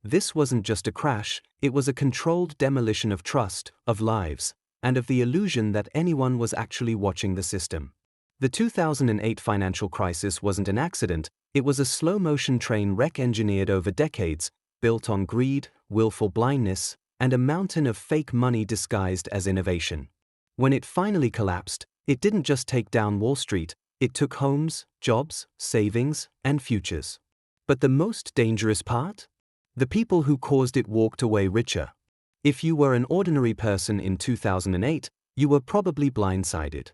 This wasn't just a crash, it was a controlled demolition of trust, of lives, and of the illusion that anyone was actually watching the system. The 2008 financial crisis wasn't an accident, it was a slow-motion train wreck engineered over decades, built on greed, willful blindness, and a mountain of fake money disguised as innovation. When it finally collapsed, it didn't just take down Wall Street, it took homes, jobs, savings, and futures. But the most dangerous part? The people who caused it walked away richer. If you were an ordinary person in 2008, you were probably blindsided.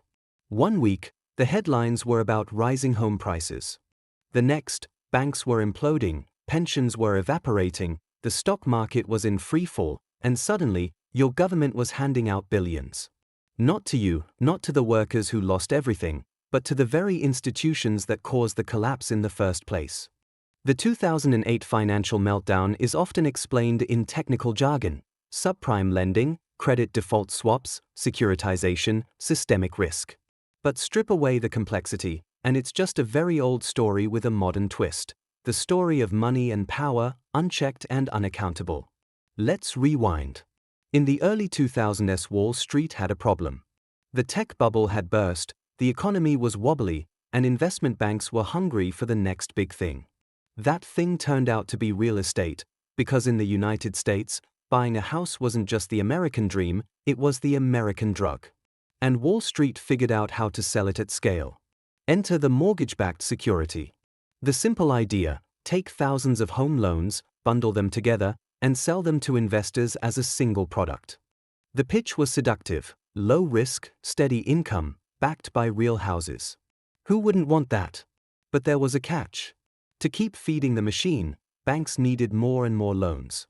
One week, the headlines were about rising home prices. The next, banks were imploding, pensions were evaporating, the stock market was in free fall, and suddenly, your government was handing out billions. Not to you, not to the workers who lost everything, but to the very institutions that caused the collapse in the first place. The 2008 financial meltdown is often explained in technical jargon: subprime lending, credit default swaps, securitization, systemic risk. But strip away the complexity, and it's just a very old story with a modern twist. The story of money and power, unchecked and unaccountable. Let's rewind. In the early 2000s, Wall Street had a problem. The tech bubble had burst, the economy was wobbly, and investment banks were hungry for the next big thing. That thing turned out to be real estate, because in the United States, buying a house wasn't just the American dream, it was the American drug. And Wall Street figured out how to sell it at scale. Enter the mortgage-backed security. The simple idea: take thousands of home loans, bundle them together, and sell them to investors as a single product. The pitch was seductive: low risk, steady income, backed by real houses. Who wouldn't want that? But there was a catch. To keep feeding the machine, banks needed more and more loans.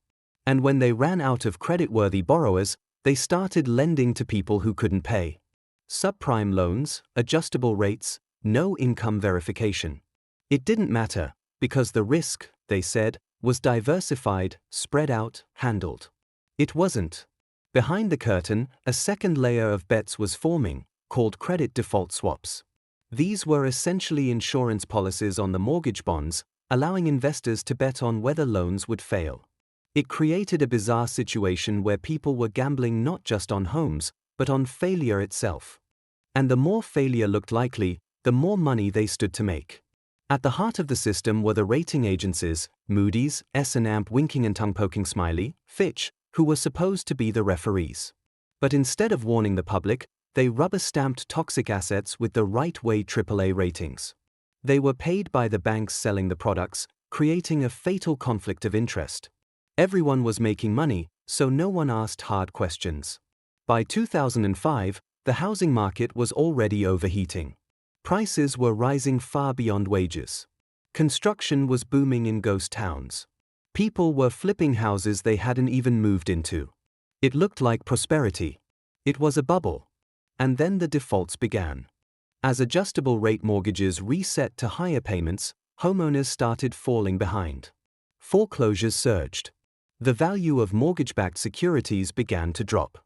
And when they ran out of creditworthy borrowers, they started lending to people who couldn't pay. Subprime loans, adjustable rates, no income verification. It didn't matter, because the risk, they said, was diversified, spread out, handled. It wasn't. Behind the curtain, a second layer of bets was forming, called credit default swaps. These were essentially insurance policies on the mortgage bonds, allowing investors to bet on whether loans would fail. It created a bizarre situation where people were gambling not just on homes, but on failure itself. And the more failure looked likely, the more money they stood to make. At the heart of the system were the rating agencies, Moody's, S&P, winking and tongue-poking smiley, Fitch, who were supposed to be the referees. But instead of warning the public, they rubber-stamped toxic assets with the right-way AAA ratings. They were paid by the banks selling the products, creating a fatal conflict of interest. Everyone was making money, so no one asked hard questions. By 2005, the housing market was already overheating. Prices were rising far beyond wages. Construction was booming in ghost towns. People were flipping houses they hadn't even moved into. It looked like prosperity. It was a bubble. And then the defaults began. As adjustable rate mortgages reset to higher payments, homeowners started falling behind. Foreclosures surged. The value of mortgage-backed securities began to drop.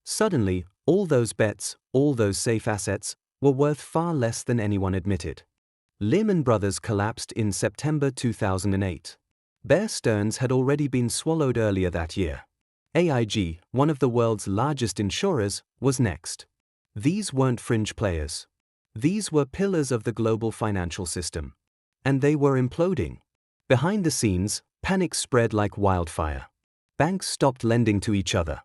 Suddenly, all those bets, all those safe assets, were worth far less than anyone admitted. Lehman Brothers collapsed in September 2008. Bear Stearns had already been swallowed earlier that year. AIG, one of the world's largest insurers, was next. These weren't fringe players. These were pillars of the global financial system. And they were imploding. Behind the scenes, panic spread like wildfire. Banks stopped lending to each other.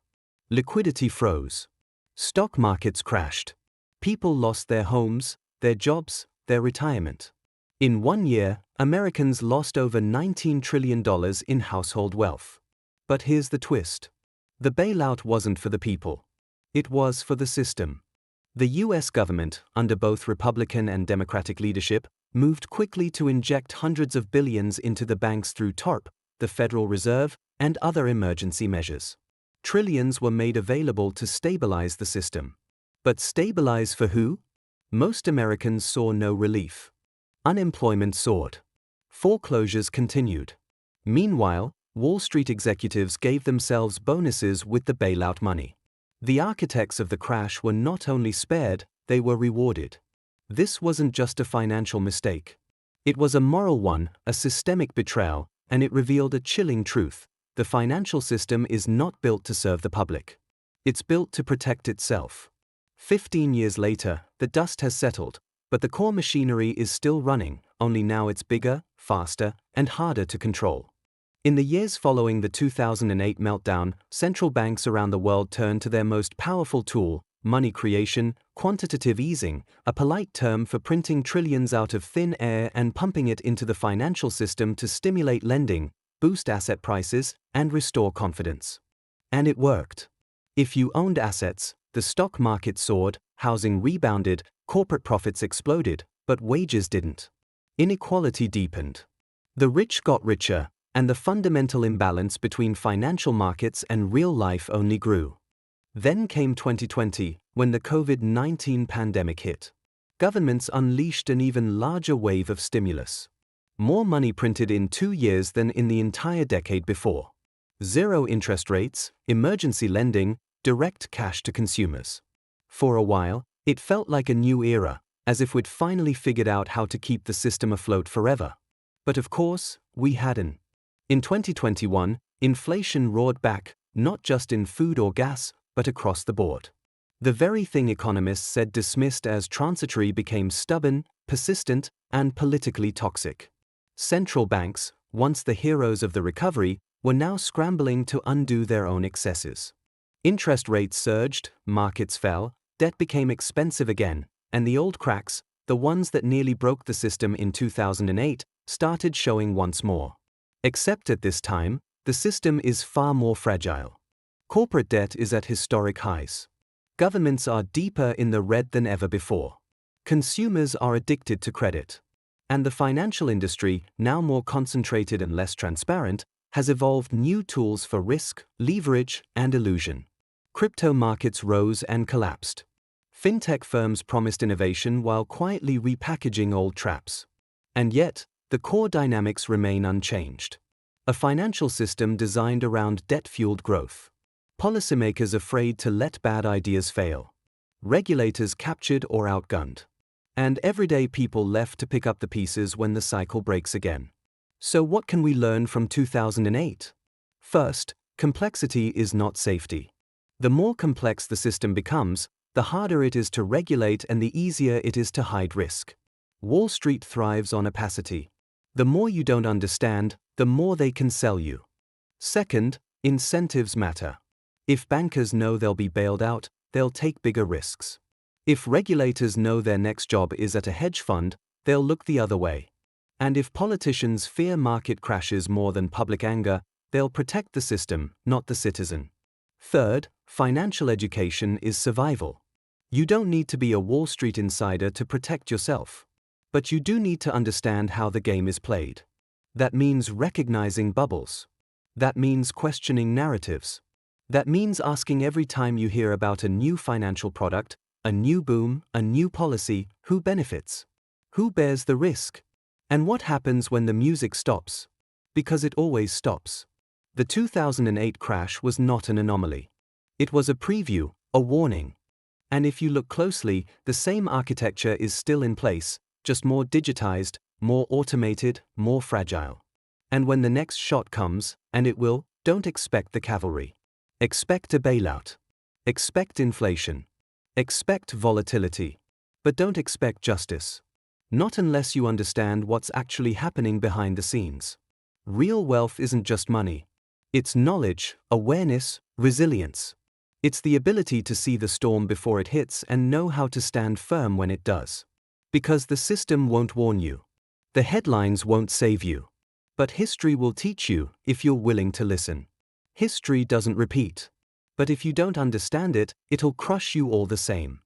Liquidity froze. Stock markets crashed. People lost their homes, their jobs, their retirement. In 1 year, Americans lost over $19 trillion in household wealth. But here's the twist. The bailout wasn't for the people. It was for the system. The US government, under both Republican and Democratic leadership, moved quickly to inject hundreds of billions into the banks through TARP, the Federal Reserve, and other emergency measures. Trillions were made available to stabilize the system. But stabilize for who? Most Americans saw no relief. Unemployment soared. Foreclosures continued. Meanwhile, Wall Street executives gave themselves bonuses with the bailout money. The architects of the crash were not only spared, they were rewarded. This wasn't just a financial mistake. It was a moral one, a systemic betrayal, and it revealed a chilling truth. the financial system is not built to serve the public. It's built to protect itself. 15 years later, the dust has settled, but the core machinery is still running, only now it's bigger, faster, and harder to control. In the years following the 2008 meltdown, central banks around the world turned to their most powerful tool, money creation, quantitative easing, a polite term for printing trillions out of thin air and pumping it into the financial system to stimulate lending, boost asset prices, and restore confidence. And it worked. If you owned assets, the stock market soared, housing rebounded, corporate profits exploded, but wages didn't. Inequality deepened. The rich got richer, and the fundamental imbalance between financial markets and real life only grew. Then came 2020, when the COVID-19 pandemic hit. Governments unleashed an even larger wave of stimulus. More money printed in 2 years than in the entire decade before. Zero interest rates, emergency lending, direct cash to consumers. For a while, it felt like a new era, as if we'd finally figured out how to keep the system afloat forever. But of course, we hadn't. In 2021, inflation roared back, not just in food or gas, but across the board. The very thing economists said dismissed as transitory became stubborn, persistent, and politically toxic. Central banks, once the heroes of the recovery, were now scrambling to undo their own excesses. Interest rates surged, markets fell, debt became expensive again, and the old cracks, the ones that nearly broke the system in 2008, started showing once more. Except at this time, the system is far more fragile. Corporate debt is at historic highs. Governments are deeper in the red than ever before. Consumers are addicted to credit. And the financial industry, now more concentrated and less transparent, has evolved new tools for risk, leverage, and illusion. Crypto markets rose and collapsed. Fintech firms promised innovation while quietly repackaging old traps. And yet, the core dynamics remain unchanged. A financial system designed around debt-fueled growth. Policymakers afraid to let bad ideas fail. Regulators captured or outgunned. And everyday people left to pick up the pieces when the cycle breaks again. So what can we learn from 2008? First, complexity is not safety. The more complex the system becomes, the harder it is to regulate and the easier it is to hide risk. Wall Street thrives on opacity. The more you don't understand, the more they can sell you. Second, incentives matter. If bankers know they'll be bailed out, they'll take bigger risks. If regulators know their next job is at a hedge fund, they'll look the other way. And if politicians fear market crashes more than public anger, they'll protect the system, not the citizen. Third, financial education is survival. You don't need to be a Wall Street insider to protect yourself. But you do need to understand how the game is played. That means recognizing bubbles. That means questioning narratives. That means asking every time you hear about a new financial product, a new boom, a new policy, who benefits? Who bears the risk? And what happens when the music stops? Because it always stops. The 2008 crash was not an anomaly. It was a preview, a warning. And if you look closely, the same architecture is still in place, just more digitized, more automated, more fragile. And when the next shot comes, and it will, don't expect the cavalry. Expect a bailout. Expect inflation. Expect volatility. But don't expect justice. Not unless you understand what's actually happening behind the scenes. Real wealth isn't just money. It's knowledge, awareness, resilience. It's the ability to see the storm before it hits and know how to stand firm when it does. Because the system won't warn you. The headlines won't save you. But history will teach you if you're willing to listen. History doesn't repeat. But if you don't understand it, it'll crush you all the same.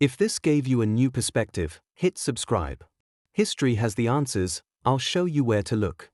If this gave you a new perspective, hit subscribe. History has the answers, I'll show you where to look.